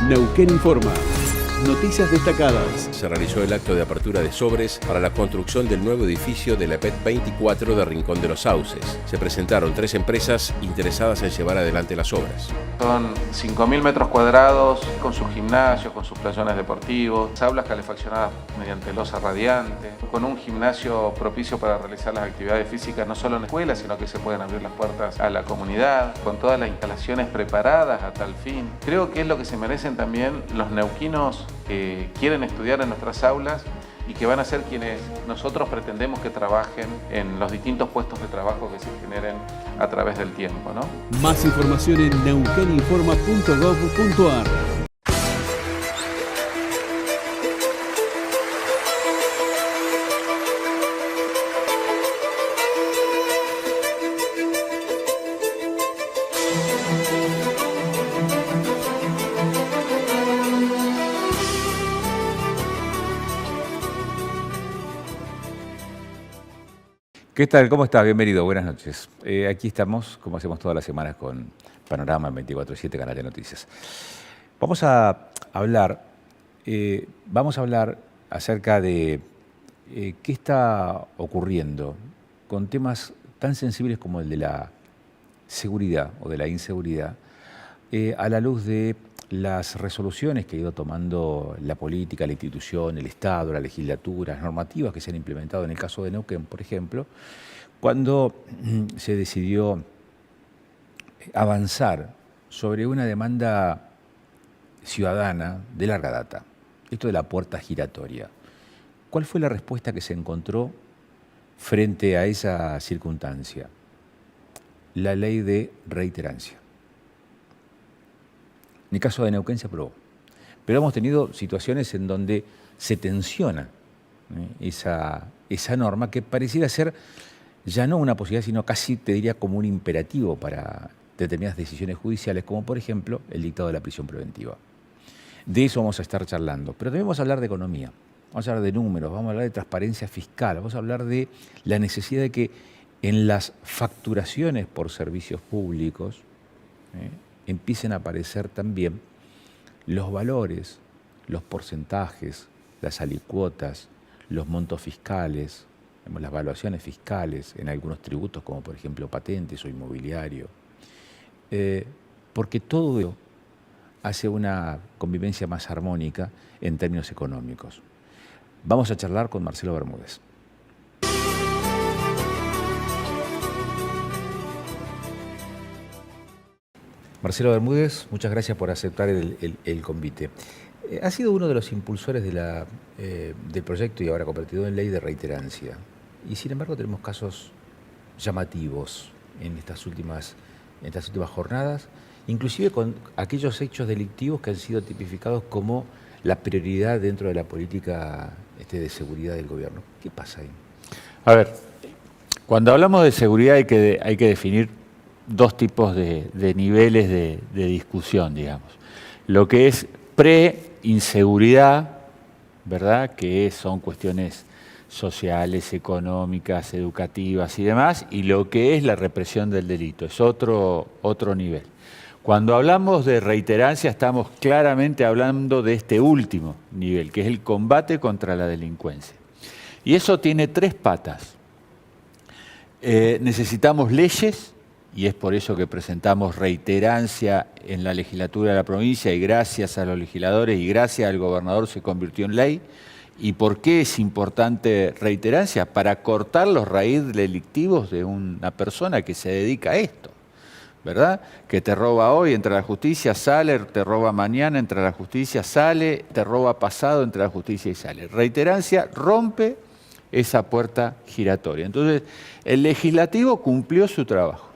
Neuquén Informa. Noticias destacadas. Se realizó el acto de apertura de sobres para la construcción del nuevo edificio de la EPET 24 de Rincón de los Sauces. Se presentaron 3 empresas interesadas en llevar adelante las obras. Son 5.000 metros cuadrados con sus gimnasios, con sus playones deportivos, aulas calefaccionadas mediante losa radiante, con un gimnasio propicio para realizar las actividades físicas no solo en escuelas, sino que se pueden abrir las puertas a la comunidad, con todas las instalaciones preparadas a tal fin. Creo que es lo que se merecen también los neuquinos que quieren estudiar en nuestras aulas y que van a ser quienes nosotros pretendemos que trabajen en los distintos puestos de trabajo que se generen a través del tiempo, ¿no? Más información en neuqueninforma.gov.ar. ¿Qué tal? ¿Cómo estás? Bienvenido, buenas noches. Aquí estamos, como hacemos todas las semanas, con Panorama 24/7, Canal de Noticias. Vamos a hablar acerca de qué está ocurriendo con temas tan sensibles como el de la seguridad o de la inseguridad, a la luz de las resoluciones que ha ido tomando la política, la institución, el Estado, la legislatura, las normativas que se han implementado en el caso de Neuquén, por ejemplo, cuando se decidió avanzar sobre una demanda ciudadana de larga data, esto de la puerta giratoria. ¿Cuál fue la respuesta que se encontró frente a esa circunstancia? La ley de reiterancia. En el caso de Neuquén se aprobó, pero hemos tenido situaciones en donde se tensiona esa norma que pareciera ser ya no una posibilidad, sino casi te diría como un imperativo para determinadas decisiones judiciales, como por ejemplo el dictado de la prisión preventiva. De eso vamos a estar charlando, pero también vamos a hablar de economía, vamos a hablar de números, vamos a hablar de transparencia fiscal, vamos a hablar de la necesidad de que en las facturaciones por servicios públicos empiecen a aparecer también los valores, los porcentajes, las alicuotas, los montos fiscales, las valuaciones fiscales en algunos tributos, como por ejemplo patentes o inmobiliario, porque todo ello hace una convivencia más armónica en términos económicos. Vamos a charlar con Marcelo Bermúdez. Marcelo Bermúdez, muchas gracias por aceptar el convite. Ha sido uno de los impulsores del proyecto y ahora convertido en ley de reiterancia. Y sin embargo tenemos casos llamativos en estas últimas jornadas, inclusive con aquellos hechos delictivos que han sido tipificados como la prioridad dentro de la política de seguridad del gobierno. ¿Qué pasa ahí? A ver, cuando hablamos de seguridad hay que definir dos tipos de niveles de discusión, digamos. Lo que es pre-inseguridad, ¿verdad? Que son cuestiones sociales, económicas, educativas y demás, y lo que es la represión del delito, es otro nivel. Cuando hablamos de reiterancia estamos claramente hablando de este último nivel, que es el combate contra la delincuencia. Y eso tiene 3 patas. Necesitamos leyes, y es por eso que presentamos reiterancia en la legislatura de la provincia y gracias a los legisladores y gracias al gobernador se convirtió en ley. ¿Y por qué es importante reiterancia? Para cortar los raíces delictivos de una persona que se dedica a esto, ¿verdad? Que te roba hoy, entra a la justicia, sale, te roba mañana, entra a la justicia, sale, te roba pasado, entra a la justicia y sale. Reiterancia rompe esa puerta giratoria. Entonces, el legislativo cumplió su trabajo.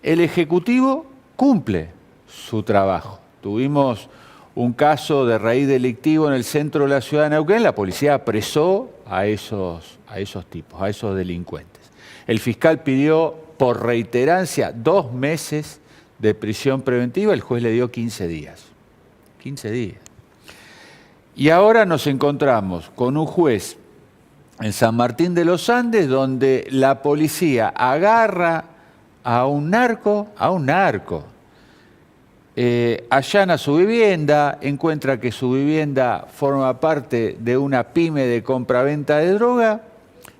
El Ejecutivo cumple su trabajo. Tuvimos un caso de raíz delictivo en el centro de la ciudad de Neuquén, la policía apresó a esos tipos, a esos delincuentes. El fiscal pidió por reiterancia 2 meses de prisión preventiva, el juez le dio 15 días. 15 días. Y ahora nos encontramos con un juez en San Martín de los Andes donde la policía agarra a un narco, allana su vivienda, encuentra que su vivienda forma parte de una pyme de compra-venta de droga,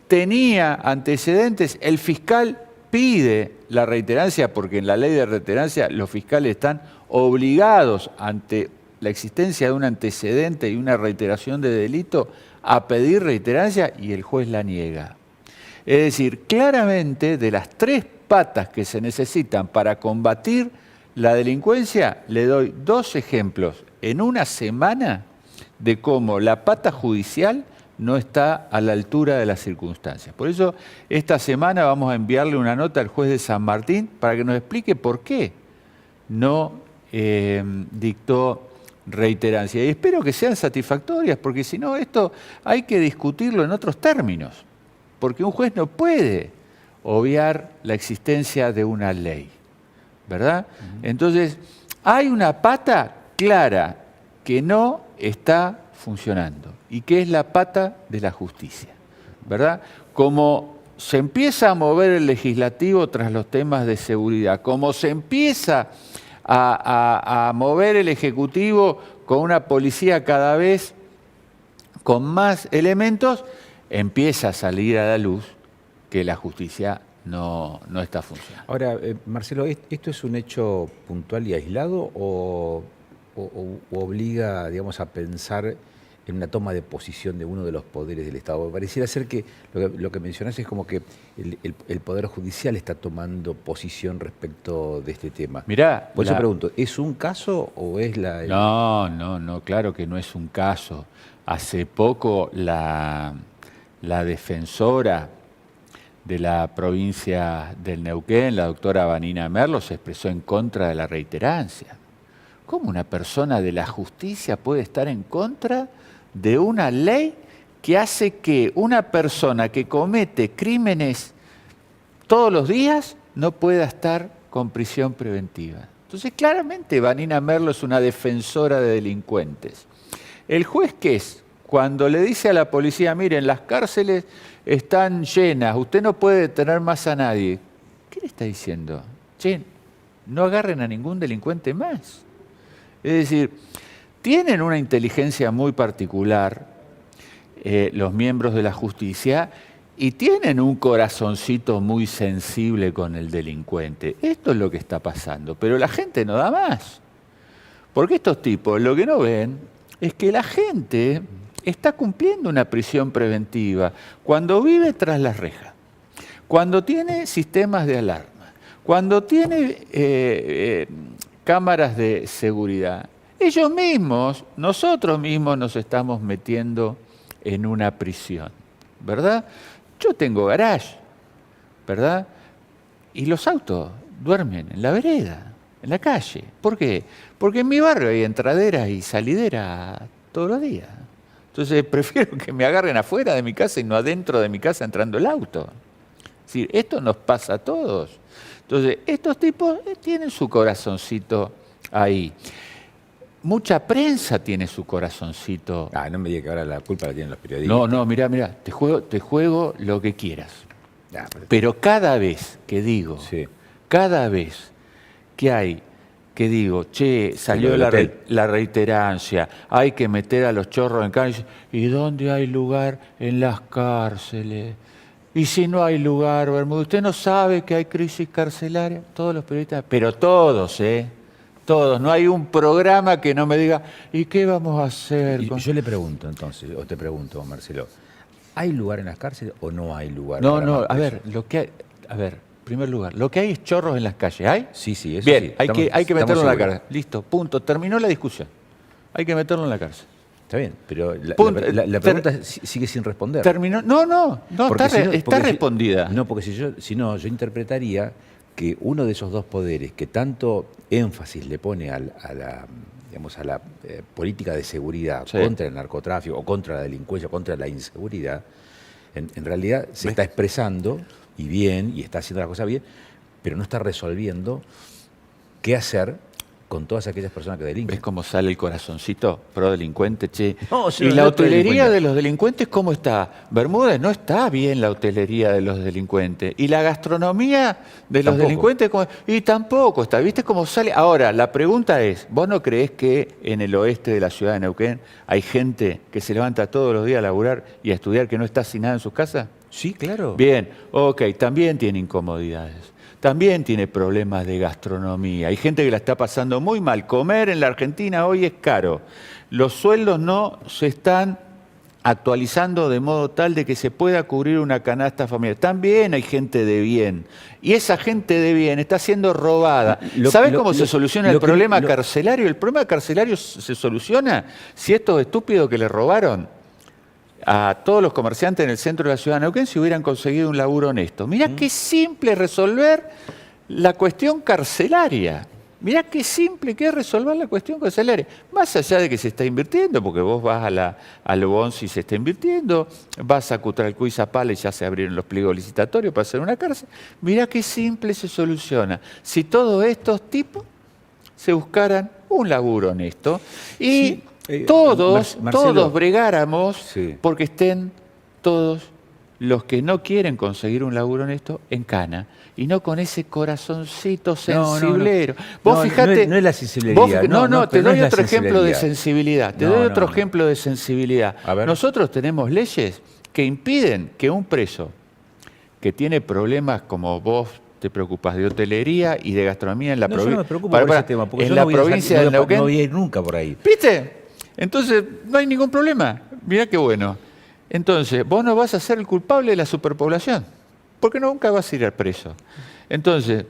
tenía antecedentes, el fiscal pide la reiterancia, porque en la ley de reiterancia los fiscales están obligados ante la existencia de un antecedente y una reiteración de delito a pedir reiterancia y el juez la niega. Es decir, claramente de las 3 patas que se necesitan para combatir la delincuencia, le doy 2 ejemplos en una semana de cómo la pata judicial no está a la altura de las circunstancias. Por eso, esta semana vamos a enviarle una nota al juez de San Martín para que nos explique por qué no dictó reiterancia. Y espero que sean satisfactorias, porque si no, esto hay que discutirlo en otros términos, porque un juez no puede obviar la existencia de una ley, ¿verdad? Entonces, hay una pata clara que no está funcionando y que es la pata de la justicia, ¿verdad? Como se empieza a mover el legislativo tras los temas de seguridad, como se empieza a mover el ejecutivo con una policía cada vez con más elementos, empieza a salir a la luz que la justicia no está funcionando. Ahora, Marcelo, ¿esto es un hecho puntual y aislado o obliga, digamos, a pensar en una toma de posición de uno de los poderes del Estado? Pareciera ser que lo que mencionás es como que el Poder Judicial está tomando posición respecto de este tema. Mirá, por eso pregunto, ¿es un caso o es la...? No, claro que no es un caso. Hace poco la defensora de la provincia del Neuquén, la doctora Vanina Merlo, se expresó en contra de la reiterancia. ¿Cómo una persona de la justicia puede estar en contra de una ley que hace que una persona que comete crímenes todos los días no pueda estar con prisión preventiva? Entonces, claramente, Vanina Merlo es una defensora de delincuentes. ¿El juez qué es? Cuando le dice a la policía, miren, las cárceles están llenas, usted no puede detener más a nadie. ¿Qué le está diciendo? Che, no agarren a ningún delincuente más. Es decir, tienen una inteligencia muy particular los miembros de la justicia y tienen un corazoncito muy sensible con el delincuente. Esto es lo que está pasando, pero la gente no da más. Porque estos tipos lo que no ven es que la gente está cumpliendo una prisión preventiva cuando vive tras las rejas, cuando tiene sistemas de alarma, cuando tiene cámaras de seguridad. Ellos mismos, nosotros mismos nos estamos metiendo en una prisión, ¿verdad? Yo tengo garage, ¿verdad? Y los autos duermen en la vereda, en la calle. ¿Por qué? Porque en mi barrio hay entraderas y salideras todos los días. Entonces prefiero que me agarren afuera de mi casa y no adentro de mi casa entrando el auto. Es decir, esto nos pasa a todos. Entonces, estos tipos tienen su corazoncito ahí. Mucha prensa tiene su corazoncito. No me diga que ahora la culpa la tienen los periodistas. No, mirá, te juego lo que quieras. Pero cada vez que digo, cada vez que hay, que digo, che, salió la reiterancia, hay que meter a los chorros en cárcel. ¿Y dónde hay lugar? En las cárceles. Y si no hay lugar, Bermúdez, ¿usted no sabe que hay crisis carcelaria? Todos los periodistas, pero todos, todos. No hay un programa que no me diga, ¿y qué vamos a hacer? Yo le pregunto entonces, o te pregunto, Marcelo, ¿hay lugar en las cárceles o no hay lugar? No, a ver, en primer lugar, lo que hay es chorros en las calles, ¿hay? Sí, eso bien, sí. Hay que meterlo en la cárcel. Listo, punto. Terminó la discusión. Hay que meterlo en la cárcel. Está bien, pero la pregunta sigue sin responder. Terminó. No, está respondida. No, porque si no, yo interpretaría que uno de esos dos poderes que tanto énfasis le pone a la política de seguridad contra el narcotráfico o contra la delincuencia, contra la inseguridad, en realidad se está expresando y bien, y está haciendo las cosas bien, pero no está resolviendo qué hacer con todas aquellas personas que delinquen. ¿Ves cómo sale el corazoncito pro delincuente, che? No, sí, ¿Y no la es hotelería delincuente. de los delincuentes cómo está? Bermúdez, no está bien la hotelería de los delincuentes. ¿Y la gastronomía de los Tampoco. delincuentes? Y tampoco está. ¿Viste cómo sale? Ahora, la pregunta es, ¿vos no creés que en el oeste de la ciudad de Neuquén hay gente que se levanta todos los días a laburar y a estudiar que no está sin nada en sus casas? Sí, claro. Bien, ok, también tiene incomodidades. También tiene problemas de gastronomía. Hay gente que la está pasando muy mal. Comer en la Argentina hoy es caro. Los sueldos no se están actualizando de modo tal de que se pueda cubrir una canasta familiar. También hay gente de bien. Y esa gente de bien está siendo robada. ¿Sabés cómo se soluciona el problema carcelario? El problema carcelario se soluciona si estos estúpidos que le robaron a todos los comerciantes en el centro de la ciudad de Neuquén si hubieran conseguido un laburo honesto. Mirá qué simple resolver la cuestión carcelaria. Mirá qué simple que es resolver la cuestión carcelaria. Más allá de que se está invirtiendo, porque vos vas a Lobonzi y se está invirtiendo, vas a Cutralcó y Zapala y ya se abrieron los pliegos licitatorios para hacer una cárcel. Mirá qué simple se soluciona. Si todos estos tipos se buscaran un laburo honesto y todos bregáramos porque estén todos los que no quieren conseguir un laburo honesto en cana y no con ese corazoncito sensiblero. Vos fijate, no es la sensibilidad. Te doy otro ejemplo de sensibilidad. Te doy otro ejemplo de sensibilidad. Nosotros tenemos leyes que impiden que un preso que tiene problemas como vos te preocupas de hotelería y de gastronomía en la provincia. Yo no me preocupo por ese tema, porque en yo la no voy provincia de Neuquén. No voy a ir nunca por ahí. ¿Viste? Entonces, no hay ningún problema. Mirá qué bueno. Entonces, vos no vas a ser el culpable de la superpoblación, porque nunca vas a ir al preso. Entonces,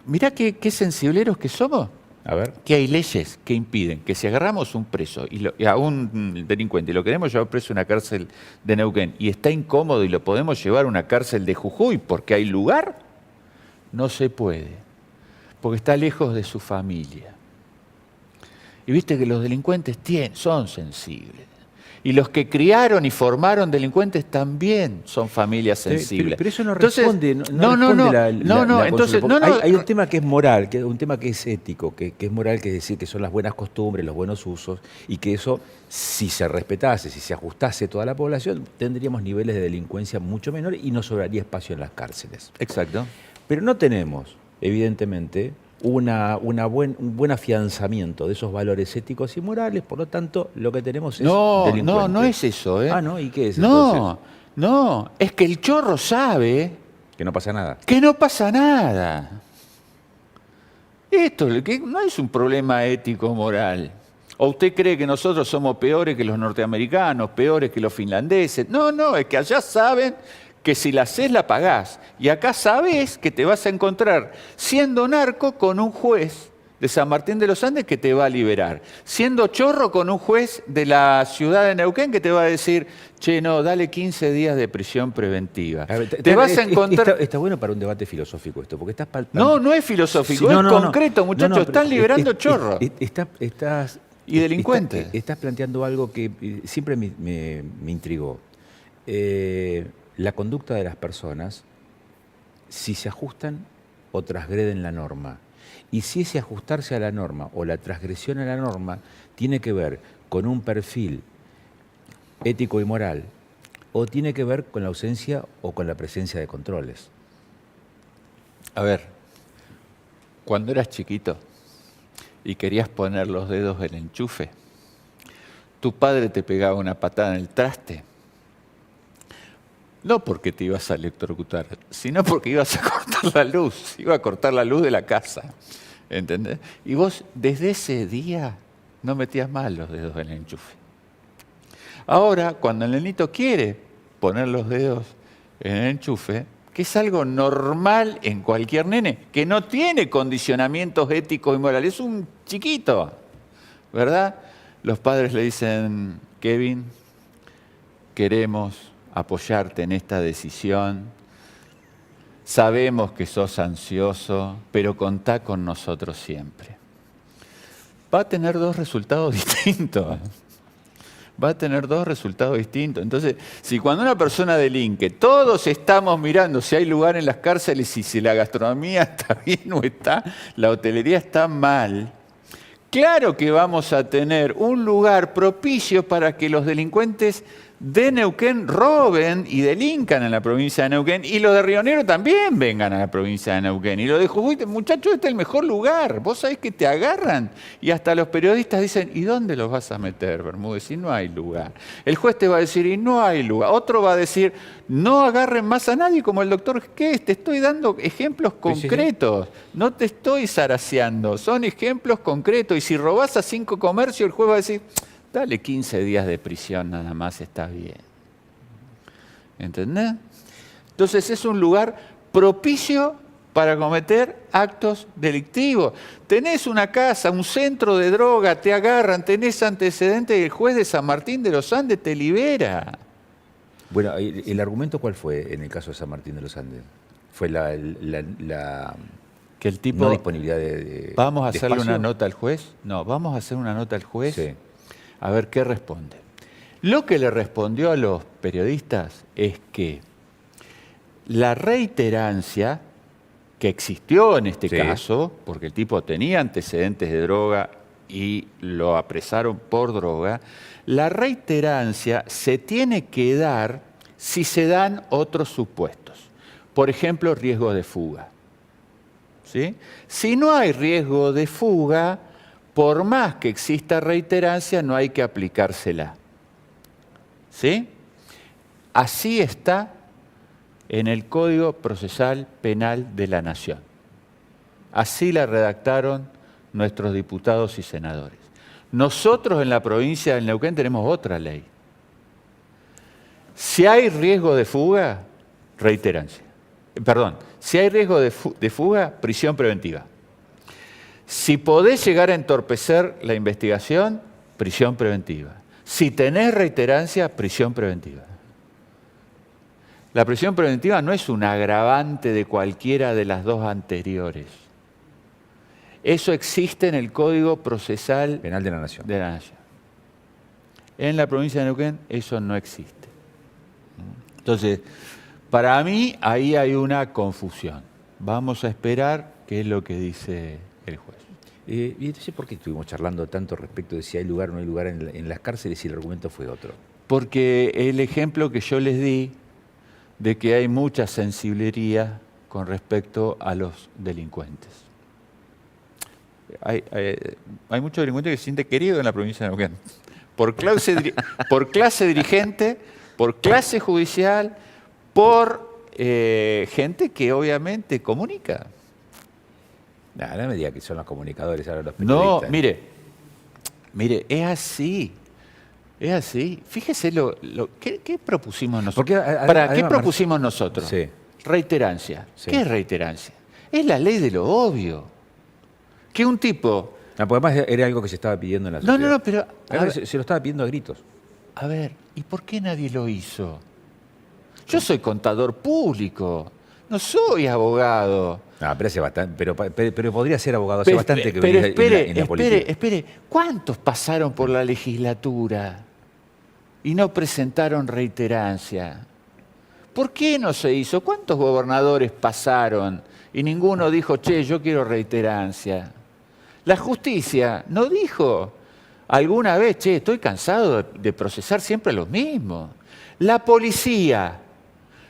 mirá qué sensibleros que somos. A ver. Que hay leyes que impiden que si agarramos un preso y a un delincuente y lo queremos llevar preso a una cárcel de Neuquén y está incómodo y lo podemos llevar a una cárcel de Jujuy porque hay lugar, no se puede, porque está lejos de su familia. Y viste que los delincuentes son sensibles. Y los que criaron y formaron delincuentes también son familias sensibles. Pero eso no responde, Hay un tema que es moral, un tema que es ético, que es moral, que es decir, que son las buenas costumbres, los buenos usos, y que eso, si se respetase, si se ajustase toda la población, tendríamos niveles de delincuencia mucho menores y no sobraría espacio en las cárceles. Exacto. Pero no tenemos, evidentemente, un buen afianzamiento de esos valores éticos y morales, por lo tanto, lo que tenemos es delincuentes. No es eso, ¿eh? Ah, ¿no? ¿Y qué es entonces? No, es que el chorro sabe que no pasa nada. Que no pasa nada. Esto no es un problema ético-moral. ¿O usted cree que nosotros somos peores que los norteamericanos, peores que los finlandeses? No, es que allá saben que si la haces la pagás. Y acá sabés que te vas a encontrar siendo narco con un juez de San Martín de los Andes que te va a liberar. Siendo chorro con un juez de la ciudad de Neuquén que te va a decir, che, no, dale 15 días de prisión preventiva. Te vas a encontrar... Está bueno para un debate filosófico esto, porque estás palpando... No es filosófico, es concreto, muchachos. Están liberando chorros. Y delincuentes. Estás planteando algo que siempre me intrigó. La conducta de las personas, si se ajustan o transgreden la norma. Y si ese ajustarse a la norma o la transgresión a la norma tiene que ver con un perfil ético y moral, o tiene que ver con la ausencia o con la presencia de controles. A ver, cuando eras chiquito y querías poner los dedos en el enchufe, tu padre te pegaba una patada en el traste. No porque te ibas a electrocutar, sino porque ibas a cortar la luz. Iba a cortar la luz de la casa. ¿Entendés? Y vos desde ese día no metías más los dedos en el enchufe. Ahora, cuando el nenito quiere poner los dedos en el enchufe, que es algo normal en cualquier nene, que no tiene condicionamientos éticos y morales, es un chiquito, ¿verdad? Los padres le dicen, Kevin, queremos apoyarte en esta decisión. Sabemos que sos ansioso, pero contá con nosotros siempre. Va a tener dos resultados distintos. Va a tener dos resultados distintos. Entonces, si cuando una persona delinque, todos estamos mirando si hay lugar en las cárceles y si la gastronomía está bien o está, la hotelería está mal, Claro que vamos a tener un lugar propicio para que los delincuentes de Neuquén roben y delincan en la provincia de Neuquén, y los de Río Negro también vengan a la provincia de Neuquén. Y los de Jujuy, muchachos, este es el mejor lugar. Vos sabés que te agarran. Y hasta los periodistas dicen, ¿y dónde los vas a meter, Bermúdez? Y no hay lugar. El juez te va a decir, y no hay lugar. Otro va a decir, no agarren más a nadie, como el doctor Quez. Te estoy dando ejemplos concretos. No te estoy zaraseando. Son ejemplos concretos. Y si robás a 5 comercios, el juez va a decir, dale 15 días de prisión nada más, está bien. ¿Entendés? Entonces es un lugar propicio para cometer actos delictivos. Tenés una casa, un centro de droga, te agarran, tenés antecedentes y el juez de San Martín de los Andes te libera. Bueno, ¿el argumento cuál fue en el caso de San Martín de los Andes? ¿Fue Que el tipo, no disponibilidad de ¿vamos a de hacerle espacio? una nota al juez? No, vamos a hacer una nota al juez. Sí. A ver qué responde. Lo que le respondió a los periodistas es que la reiterancia que existió en este caso, porque el tipo tenía antecedentes de droga y lo apresaron por droga, la reiterancia se tiene que dar si se dan otros supuestos. Por ejemplo, riesgo de fuga. ¿Sí? Si no hay riesgo de fuga, por más que exista reiterancia, no hay que aplicársela. ¿Sí? Así está en el Código Procesal Penal de la Nación. Así la redactaron nuestros diputados y senadores. Nosotros en la provincia del Neuquén tenemos otra ley. Si hay riesgo de fuga, reiterancia. Perdón, si hay riesgo de fuga, prisión preventiva. Si podés llegar a entorpecer la investigación, prisión preventiva. Si tenés reiterancia, prisión preventiva. La prisión preventiva no es un agravante de cualquiera de las dos anteriores. Eso existe en el Código Procesal Penal de la Nación. de la Nación. En la provincia de Neuquén eso no existe. Entonces, para mí ahí hay una confusión. Vamos a esperar qué es lo que dice el juez. ¿Y entonces por qué estuvimos charlando tanto respecto de si hay lugar o no hay lugar en las cárceles y el argumento fue otro? Porque el ejemplo que yo les di de que hay mucha sensibilidad con respecto a los delincuentes. Hay muchos delincuentes que se sienten queridos en la provincia de Neuquén. Por clase dirigente, por clase judicial, por gente que obviamente comunica. No me diga que son los comunicadores ahora los periodistas. No, mire, es así. Es así. Fíjese ¿qué propusimos nosotros? Porque, ¿Qué propusimos nosotros? Sí. Reiterancia. Sí. ¿Qué es reiterancia? Es la ley de lo obvio. Que un tipo... No, porque además era algo que se estaba pidiendo en la sociedad. No, pero... Se lo estaba pidiendo a gritos. A ver, ¿y por qué nadie lo hizo? Yo soy contador público, no soy abogado. No, pero hace bastante, pero podría ser abogado, hace bastante que venía en la política. Espere, ¿cuántos pasaron por la legislatura y no presentaron reiterancia? ¿Por qué no se hizo? ¿Cuántos gobernadores pasaron y ninguno dijo, che, yo quiero reiterancia? La justicia no dijo alguna vez, che, estoy cansado de procesar siempre los mismos. La policía,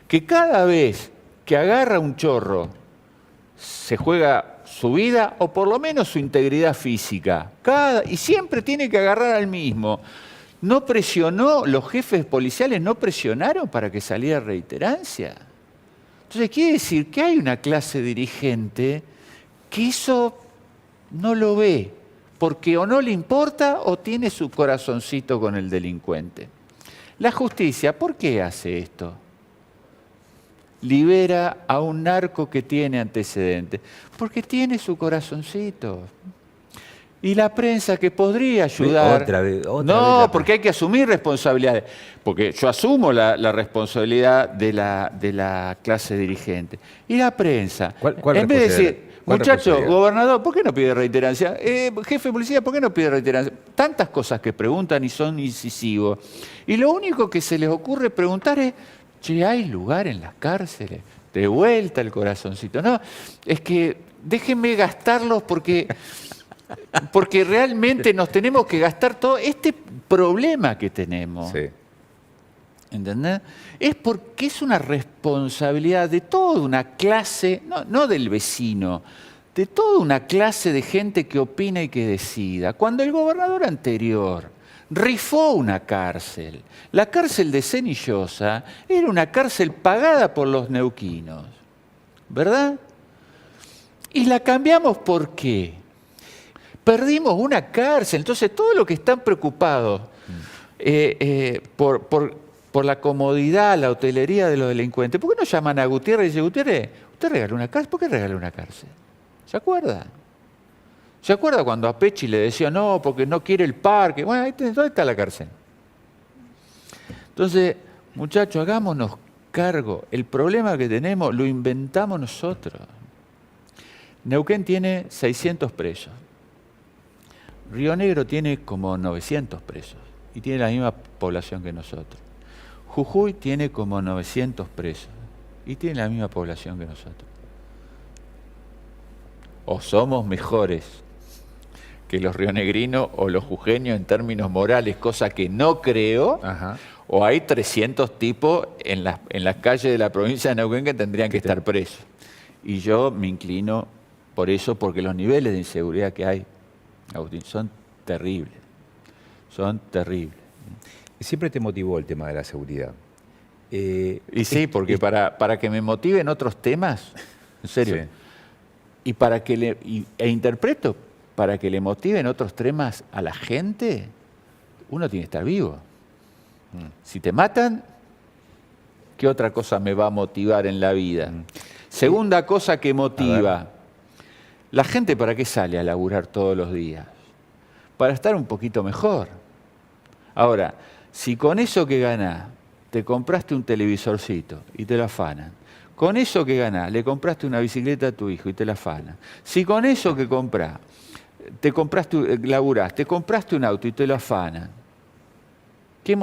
que cada vez que agarra un chorro, se juega su vida o por lo menos su integridad física. Y siempre tiene que agarrar al mismo. ¿No presionó, los jefes policiales no presionaron para que saliera reiterancia? Entonces quiere decir que hay una clase dirigente que eso no lo ve, porque o no le importa o tiene su corazoncito con el delincuente. La justicia, ¿por qué hace esto? Libera a un narco que tiene antecedentes, porque tiene su corazoncito. Y la prensa que podría ayudar... Otra vez porque hay que asumir responsabilidades. Porque yo asumo la responsabilidad de la clase dirigente. Y la prensa, ¿Cuál en vez de decir, muchacho, responsabilidad? gobernador, ¿por qué no pide reiterancia? Jefe de policía, ¿por qué no pide reiterancia? Tantas cosas que preguntan y son incisivos. Y lo único que se les ocurre preguntar es, che, ¿hay lugar en las cárceles? De vuelta el corazoncito. No, es que déjenme gastarlos porque Porque realmente nos tenemos que gastar todo este problema que tenemos. Sí. ¿Entendés? Es porque es una responsabilidad de toda una clase, no del vecino, de toda una clase de gente que opina y que decida. Cuando el gobernador anterior rifó una cárcel, la cárcel de Cenillosa era una cárcel pagada por los neuquinos, ¿verdad? Y la cambiamos ¿por qué? Perdimos una cárcel, entonces todos los que están preocupados por la comodidad, la hotelería de los delincuentes, ¿por qué no llaman a Gutiérrez y dicen, Gutiérrez, usted regaló una cárcel? ¿Por qué regaló una cárcel? ¿Se acuerda? ¿Se acuerda cuando a Pechi le decía, no, porque no quiere el parque? Bueno, ¿dónde está la cárcel? Entonces, muchachos, hagámonos cargo. El problema que tenemos lo inventamos nosotros. Neuquén tiene 600 presos. Río Negro tiene como 900 presos y tiene la misma población que nosotros. Jujuy tiene como 900 presos y tiene la misma población que nosotros. O somos mejores que los rionegrinos o los jujeños en términos morales, cosa que no creo, Ajá. o hay 300 tipos en las calles de la provincia de Neuquén que tendrían que estar presos. Y yo me inclino por eso, porque los niveles de inseguridad que hay, Agustín, son terribles. Son terribles. Siempre te motivó el tema de la seguridad. Y sí, porque para que me motiven otros temas, en serio, Sí. y para que interpreto, para que le motiven otros temas a la gente, uno tiene que estar vivo. Si te matan, ¿qué otra cosa me va a motivar en la vida? Segunda cosa que motiva. ¿La gente para qué sale a laburar todos los días? Para estar un poquito mejor. Ahora, si con eso que ganás te compraste un televisorcito y te lo afanan, con eso que ganás le compraste una bicicleta a tu hijo y te la afanan, si con eso que comprás laburás, te compraste un auto y te lo afanan, ¿qué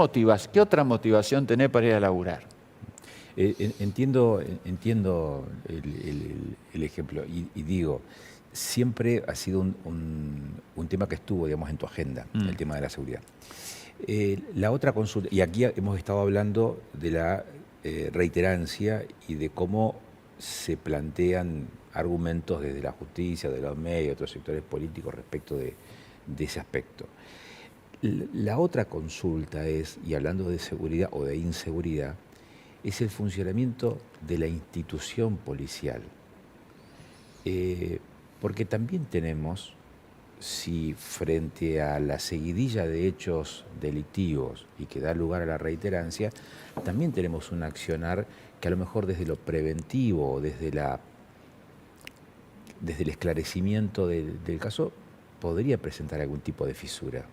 otra motivación tenés para ir a laburar? Entiendo el ejemplo y digo, siempre ha sido un tema que estuvo, digamos, en tu agenda, el tema de la seguridad. La otra consulta, y aquí hemos estado hablando de la reiterancia y de cómo se plantean argumentos desde la justicia, de los medios, otros sectores políticos respecto de ese aspecto. La otra consulta es, y hablando de seguridad o de inseguridad, es el funcionamiento de la institución policial. Porque también tenemos, si frente a la seguidilla de hechos delictivos y que da lugar a la reiterancia, también tenemos un accionar que a lo mejor desde lo preventivo o desde el esclarecimiento del caso podría presentar algún tipo de fisura.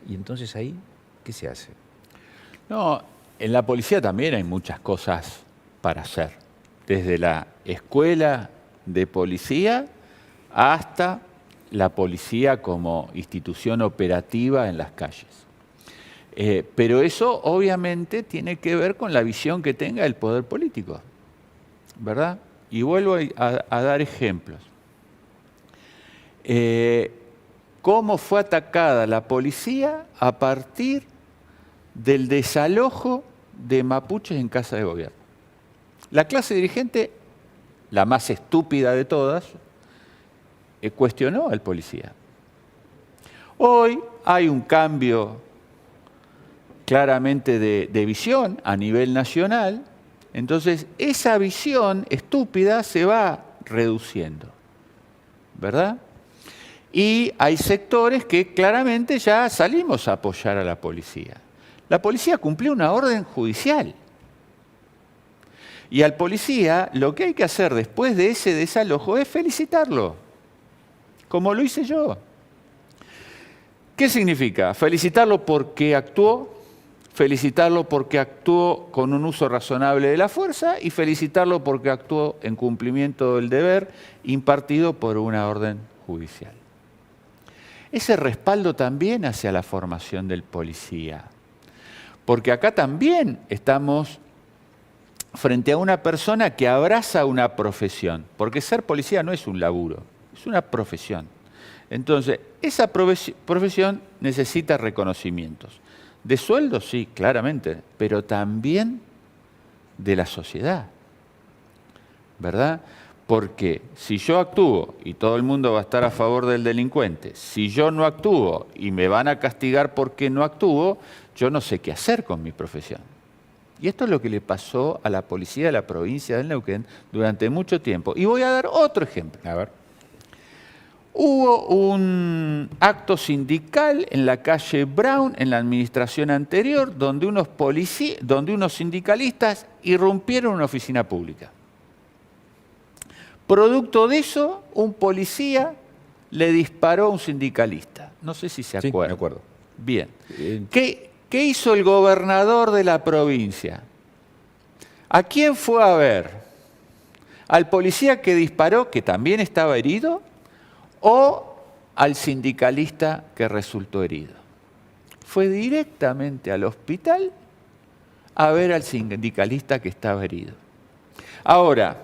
Y entonces ahí, ¿qué se hace? No, en la policía también hay muchas cosas para hacer. Desde la escuela de policía hasta la policía como institución operativa en las calles. Pero eso obviamente tiene que ver con la visión que tenga el poder político, ¿verdad? Y vuelvo a dar ejemplos. ¿Cómo fue atacada la policía a partir del desalojo de mapuches en Casa de Gobierno? La clase dirigente, la más estúpida de todas, cuestionó al policía. Hoy hay un cambio claramente de visión a nivel nacional, entonces esa visión estúpida se va reduciendo, ¿verdad? Y hay sectores que claramente ya salimos a apoyar a la policía. La policía cumplió una orden judicial. Y al policía lo que hay que hacer después de ese desalojo es felicitarlo, como lo hice yo. ¿Qué significa? Felicitarlo porque actuó, felicitarlo porque actuó con un uso razonable de la fuerza y felicitarlo porque actuó en cumplimiento del deber impartido por una orden judicial. Ese respaldo también hacia la formación del policía, porque acá también estamos frente a una persona que abraza una profesión, porque ser policía no es un laburo, es una profesión. Entonces, esa profesión necesita reconocimientos. De sueldo, sí, claramente, pero también de la sociedad, ¿verdad? Porque si yo actúo y todo el mundo va a estar a favor del delincuente, si yo no actúo y me van a castigar porque no actúo, yo no sé qué hacer con mi profesión. Y esto es lo que le pasó a la policía de la provincia del Neuquén durante mucho tiempo. Y voy a dar otro ejemplo. A ver. Hubo un acto sindical en la calle Brown, en la administración anterior, donde unos sindicalistas irrumpieron una oficina pública. Producto de eso, un policía le disparó a un sindicalista. No sé si se acuerda. Sí, me acuerdo. Bien. ¿Qué hizo el gobernador de la provincia? ¿A quién fue a ver? ¿Al policía que disparó, que también estaba herido? ¿O al sindicalista que resultó herido? Fue directamente al hospital a ver al sindicalista que estaba herido. Ahora,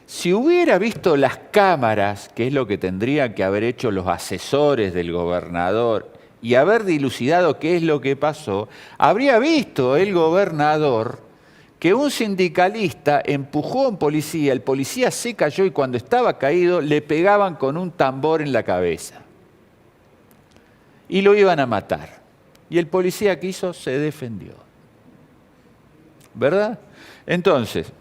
si hubiera visto las cámaras, que es lo que tendrían que haber hecho los asesores del gobernador, y haber dilucidado qué es lo que pasó, habría visto el gobernador que un sindicalista empujó a un policía, el policía se cayó y cuando estaba caído le pegaban con un tambor en la cabeza. Y lo iban a matar. Y el policía que hizo se defendió. ¿Verdad? Entonces,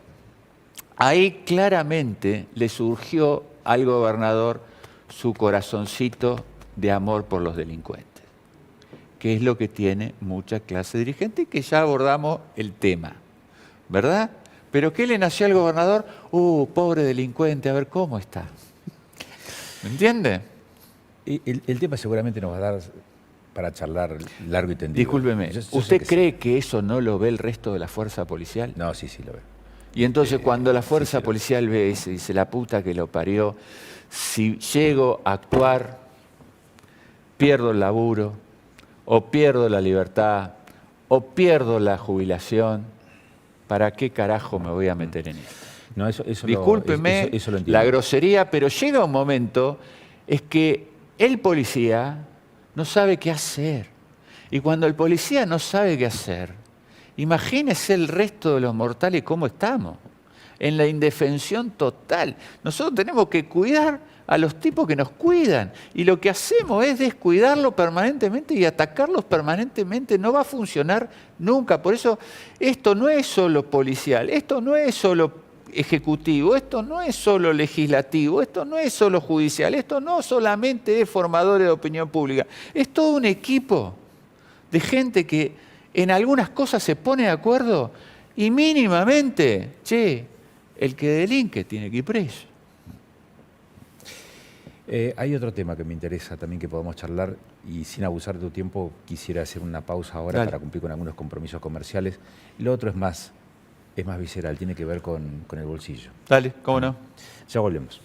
ahí claramente le surgió al gobernador su corazoncito de amor por los delincuentes, que es lo que tiene mucha clase dirigente y que ya abordamos el tema. ¿Verdad? ¿Pero qué le nació al gobernador? Pobre delincuente, a ver cómo está. ¿Me entiende? El tema seguramente nos va a dar para charlar largo y tendido. Discúlpeme, Yo ¿usted sé cree que eso no lo ve el resto de la fuerza policial? No, sí, lo veo. Y entonces cuando la fuerza policial ve eso y dice, la puta que lo parió, si llego a actuar, pierdo el laburo, o pierdo la libertad, o pierdo la jubilación, ¿para qué carajo me voy a meter en esto? No, eso Discúlpeme eso lo entiendo. la grosería, pero llega un momento es que el policía no sabe qué hacer. Y cuando el policía no sabe qué hacer, imagínese el resto de los mortales cómo estamos, en la indefensión total. Nosotros tenemos que cuidar a los tipos que nos cuidan. Y lo que hacemos es descuidarlos permanentemente y atacarlos permanentemente. No va a funcionar nunca. Por eso esto no es solo policial, esto no es solo ejecutivo, esto no es solo legislativo, esto no es solo judicial, esto no solamente es formadores de opinión pública. Es todo un equipo de gente que en algunas cosas se pone de acuerdo y mínimamente, el que delinque tiene que ir preso. Hay otro tema que me interesa también que podamos charlar y sin abusar de tu tiempo quisiera hacer una pausa ahora. Dale. Para cumplir con algunos compromisos comerciales. Lo otro es más visceral, tiene que ver con el bolsillo. Dale, cómo no. Ya volvemos.